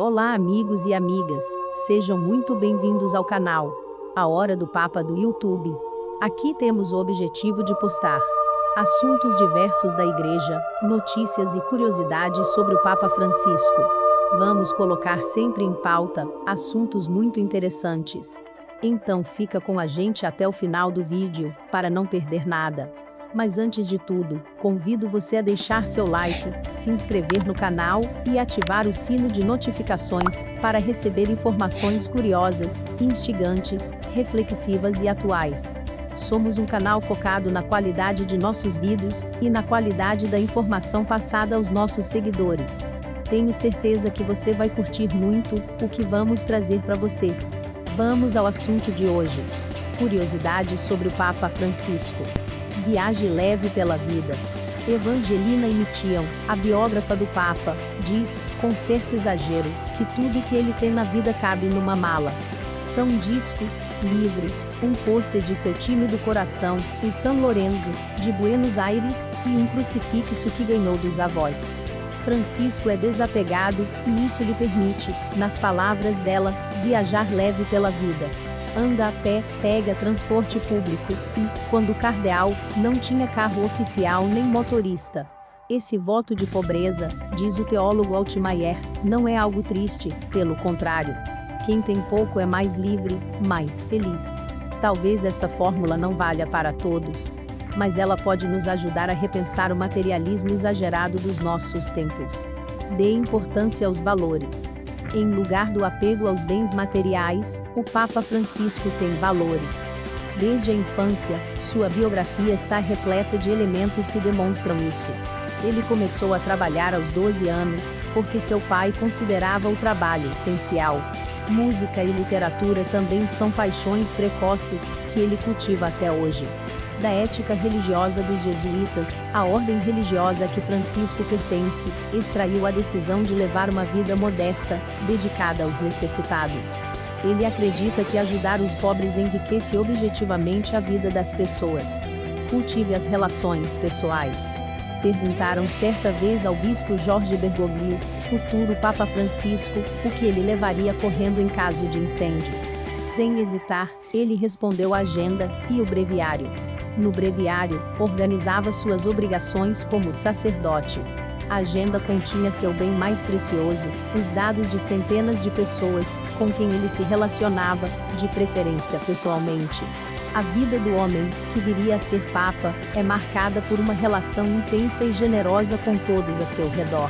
Olá amigos e amigas, sejam muito bem-vindos ao canal A Hora do Papa do YouTube. Aqui temos o objetivo de postar assuntos diversos da Igreja, notícias e curiosidades sobre o Papa Francisco. Vamos colocar sempre em pauta assuntos muito interessantes. Então fica com a gente até o final do vídeo, para não perder nada. Mas antes de tudo, convido você a deixar seu like, se inscrever no canal e ativar o sino de notificações para receber informações curiosas, instigantes, reflexivas e atuais. Somos um canal focado na qualidade de nossos vídeos e na qualidade da informação passada aos nossos seguidores. Tenho certeza que você vai curtir muito o que vamos trazer para vocês. Vamos ao assunto de hoje. Curiosidades sobre o Papa Francisco. Viaje leve pela vida. Evangelina Imitiam, a biógrafa do Papa, diz, com certo exagero, que tudo que ele tem na vida cabe numa mala. São discos, livros, um pôster de seu time do coração, o São Lourenço, de Buenos Aires, e um crucifixo que ganhou dos avós. Francisco é desapegado, e isso lhe permite, nas palavras dela, viajar leve pela vida. Anda a pé, pega transporte público, e, quando cardeal, não tinha carro oficial nem motorista. Esse voto de pobreza, diz o teólogo Altmaier, não é algo triste, pelo contrário. Quem tem pouco é mais livre, mais feliz. Talvez essa fórmula não valha para todos, mas ela pode nos ajudar a repensar o materialismo exagerado dos nossos tempos. Dê importância aos valores. Em lugar do apego aos bens materiais, o Papa Francisco tem valores. Desde a infância, sua biografia está repleta de elementos que demonstram isso. Ele começou a trabalhar aos 12 anos, porque seu pai considerava o trabalho essencial. Música e literatura também são paixões precoces, que ele cultiva até hoje. Da ética religiosa dos jesuítas, a ordem religiosa a que Francisco pertence, extraiu a decisão de levar uma vida modesta, dedicada aos necessitados. Ele acredita que ajudar os pobres enriquece objetivamente a vida das pessoas. Cultive as relações pessoais. Perguntaram certa vez ao bispo Jorge Bergoglio, futuro Papa Francisco, o que ele levaria correndo em caso de incêndio. Sem hesitar, ele respondeu a agenda e o breviário. No breviário, organizava suas obrigações como sacerdote. A agenda continha seu bem mais precioso, os dados de centenas de pessoas, com quem ele se relacionava, de preferência pessoalmente. A vida do homem, que viria a ser Papa, é marcada por uma relação intensa e generosa com todos a seu redor.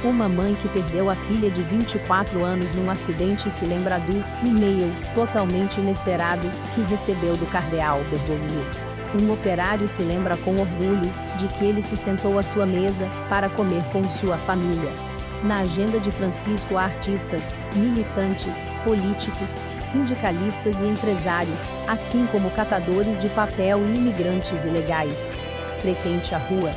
Uma mãe que perdeu a filha de 24 anos num acidente se lembra do e-mail, totalmente inesperado, que recebeu do cardeal Bergoglio. Um operário se lembra com orgulho, de que ele se sentou à sua mesa, para comer com sua família. Na agenda de Francisco há artistas, militantes, políticos, sindicalistas e empresários, assim como catadores de papel e imigrantes ilegais. Frequente a rua.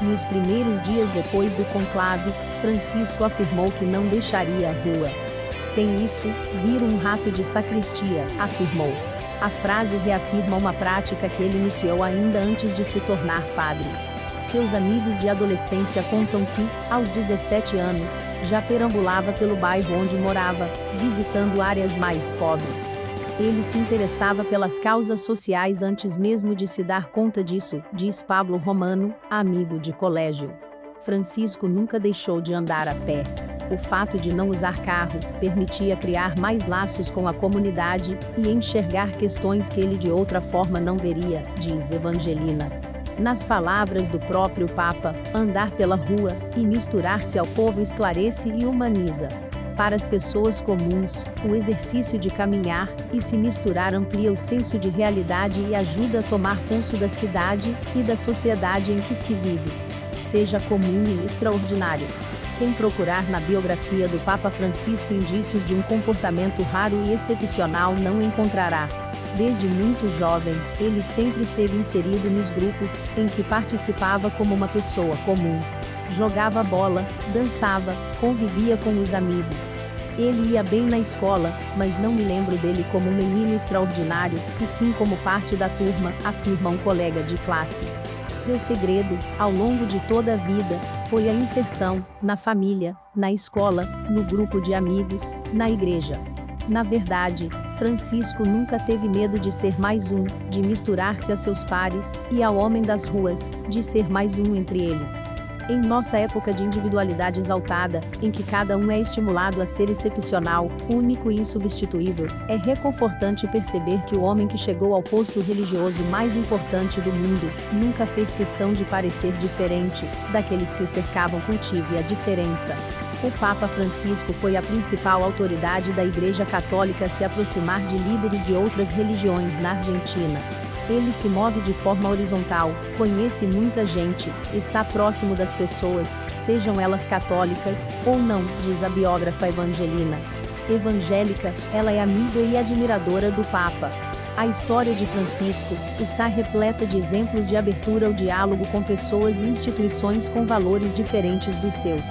Nos primeiros dias depois do conclave, Francisco afirmou que não deixaria a rua. Sem isso, vira um rato de sacristia, afirmou. A frase reafirma uma prática que ele iniciou ainda antes de se tornar padre. Seus amigos de adolescência contam que, aos 17 anos, já perambulava pelo bairro onde morava, visitando áreas mais pobres. Ele se interessava pelas causas sociais antes mesmo de se dar conta disso, diz Pablo Romano, amigo de colégio. Francisco nunca deixou de andar a pé. O fato de não usar carro permitia criar mais laços com a comunidade e enxergar questões que ele de outra forma não veria, diz Evangelina. Nas palavras do próprio Papa, andar pela rua e misturar-se ao povo esclarece e humaniza. Para as pessoas comuns, o exercício de caminhar e se misturar amplia o senso de realidade e ajuda a tomar pulso da cidade e da sociedade em que se vive. Seja comum e extraordinário. Quem procurar na biografia do Papa Francisco indícios de um comportamento raro e excepcional não encontrará. Desde muito jovem, ele sempre esteve inserido nos grupos, em que participava como uma pessoa comum. Jogava bola, dançava, convivia com os amigos. Ele ia bem na escola, mas não me lembro dele como um menino extraordinário, e sim como parte da turma, afirma um colega de classe. Seu segredo, ao longo de toda a vida, foi a inserção, na família, na escola, no grupo de amigos, na igreja. Na verdade, Francisco nunca teve medo de ser mais um, de misturar-se a seus pares, e ao homem das ruas, de ser mais um entre eles. Em nossa época de individualidade exaltada, em que cada um é estimulado a ser excepcional, único e insubstituível, é reconfortante perceber que o homem que chegou ao posto religioso mais importante do mundo, nunca fez questão de parecer diferente daqueles que o cercavam. Cultive a diferença. O Papa Francisco foi a principal autoridade da Igreja Católica a se aproximar de líderes de outras religiões na Argentina. Ele se move de forma horizontal, conhece muita gente, está próximo das pessoas, sejam elas católicas ou não, diz a biógrafa Evangelina. Evangélica, ela é amiga e admiradora do Papa. A história de Francisco está repleta de exemplos de abertura ao diálogo com pessoas e instituições com valores diferentes dos seus.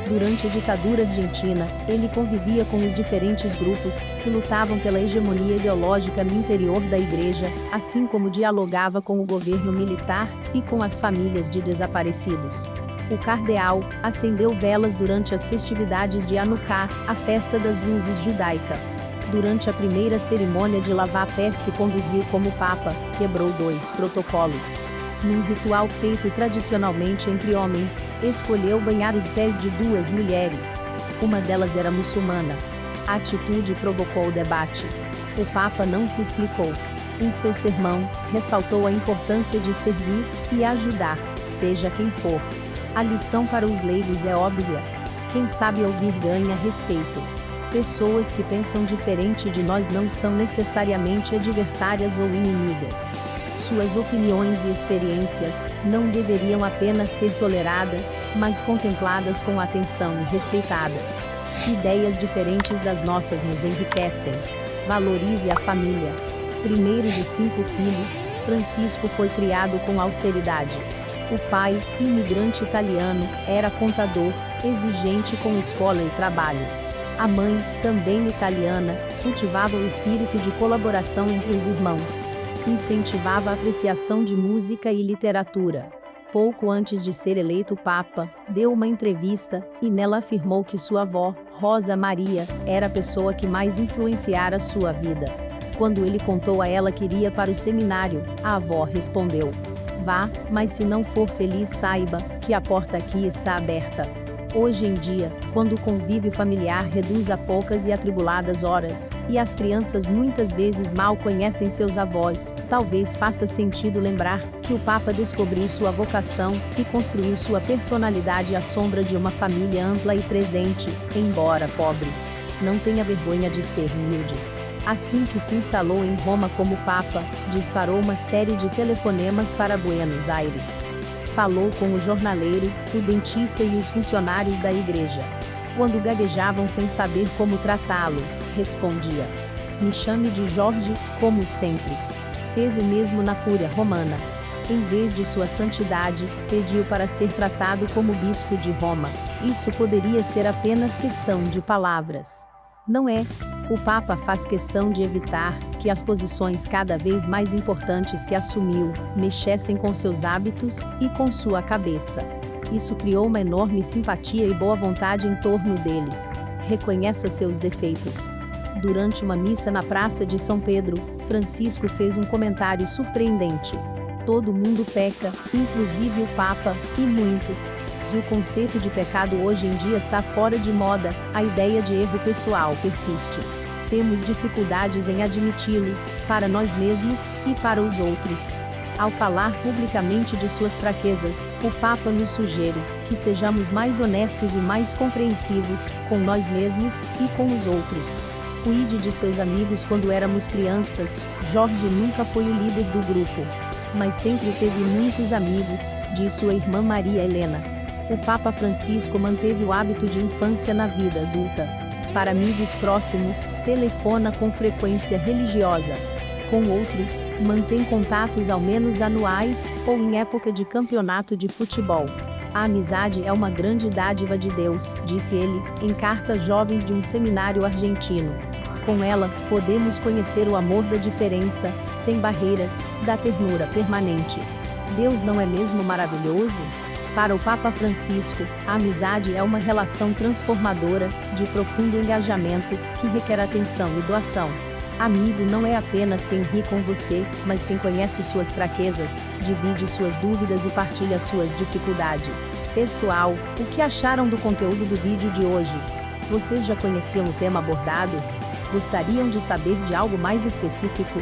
Durante a ditadura argentina, ele convivia com os diferentes grupos que lutavam pela hegemonia ideológica no interior da igreja, assim como dialogava com o governo militar e com as famílias de desaparecidos. O cardeal acendeu velas durante as festividades de Hanukkah, a festa das luzes judaica. Durante a primeira cerimônia de lavar-pés que conduziu como Papa, quebrou 2 protocolos. Num ritual feito tradicionalmente entre homens, escolheu banhar os pés de 2 mulheres. Uma delas era muçulmana. A atitude provocou debate. O Papa não se explicou. Em seu sermão, ressaltou a importância de servir e ajudar, seja quem for. A lição para os leigos é óbvia. Quem sabe ouvir ganha respeito. Pessoas que pensam diferente de nós não são necessariamente adversárias ou inimigas. Suas opiniões e experiências não deveriam apenas ser toleradas, mas contempladas com atenção e respeitadas. Ideias diferentes das nossas nos enriquecem. Valorize a família. Primeiro de 5 filhos, Francisco foi criado com austeridade. O pai, imigrante italiano, era contador, exigente com escola e trabalho. A mãe, também italiana, cultivava o espírito de colaboração entre os irmãos. Incentivava a apreciação de música e literatura. Pouco antes de ser eleito Papa, deu uma entrevista, e nela afirmou que sua avó, Rosa Maria, era a pessoa que mais influenciara sua vida. Quando ele contou a ela que iria para o seminário, a avó respondeu: "Vá, mas se não for feliz saiba, que a porta aqui está aberta." Hoje em dia, quando o convívio familiar reduz a poucas e atribuladas horas, e as crianças muitas vezes mal conhecem seus avós, talvez faça sentido lembrar que o Papa descobriu sua vocação e construiu sua personalidade à sombra de uma família ampla e presente, embora pobre. Não tenha vergonha de ser humilde. Assim que se instalou em Roma como Papa, disparou uma série de telefonemas para Buenos Aires. Falou com o jornaleiro, o dentista e os funcionários da igreja. Quando gaguejavam sem saber como tratá-lo, respondia: "Me chame de Jorge, como sempre." Fez o mesmo na Cúria Romana. Em vez de sua santidade, pediu para ser tratado como bispo de Roma. Isso poderia ser apenas questão de palavras. Não é. O Papa faz questão de evitar que as posições cada vez mais importantes que assumiu mexessem com seus hábitos e com sua cabeça. Isso criou uma enorme simpatia e boa vontade em torno dele. Reconheça seus defeitos. Durante uma missa na Praça de São Pedro, Francisco fez um comentário surpreendente. Todo mundo peca, inclusive o Papa, e muito. Se o conceito de pecado hoje em dia está fora de moda, a ideia de erro pessoal persiste. Temos dificuldades em admiti-los, para nós mesmos e para os outros. Ao falar publicamente de suas fraquezas, o Papa nos sugere que sejamos mais honestos e mais compreensivos com nós mesmos e com os outros. Cuide de seus amigos. Quando éramos crianças, Jorge nunca foi o líder do grupo, mas sempre teve muitos amigos, diz sua irmã Maria Helena. O Papa Francisco manteve o hábito de infância na vida adulta. Para amigos próximos, telefona com frequência religiosa. Com outros, mantém contatos ao menos anuais, ou em época de campeonato de futebol. A amizade é uma grande dádiva de Deus, disse ele, em carta a jovens de um seminário argentino. Com ela, podemos conhecer o amor da diferença, sem barreiras, da ternura permanente. Deus não é mesmo maravilhoso? Para o Papa Francisco, a amizade é uma relação transformadora, de profundo engajamento, que requer atenção e doação. Amigo não é apenas quem ri com você, mas quem conhece suas fraquezas, divide suas dúvidas e partilha suas dificuldades. Pessoal, o que acharam do conteúdo do vídeo de hoje? Vocês já conheciam o tema abordado? Gostariam de saber de algo mais específico?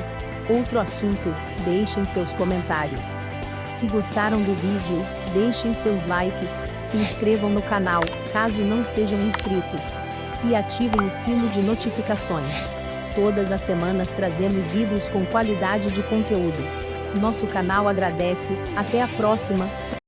Outro assunto? Deixem seus comentários. Se gostaram do vídeo, deixem seus likes, se inscrevam no canal, caso não sejam inscritos, e ativem o sino de notificações. Todas as semanas trazemos vídeos com qualidade de conteúdo. Nosso canal agradece, até a próxima!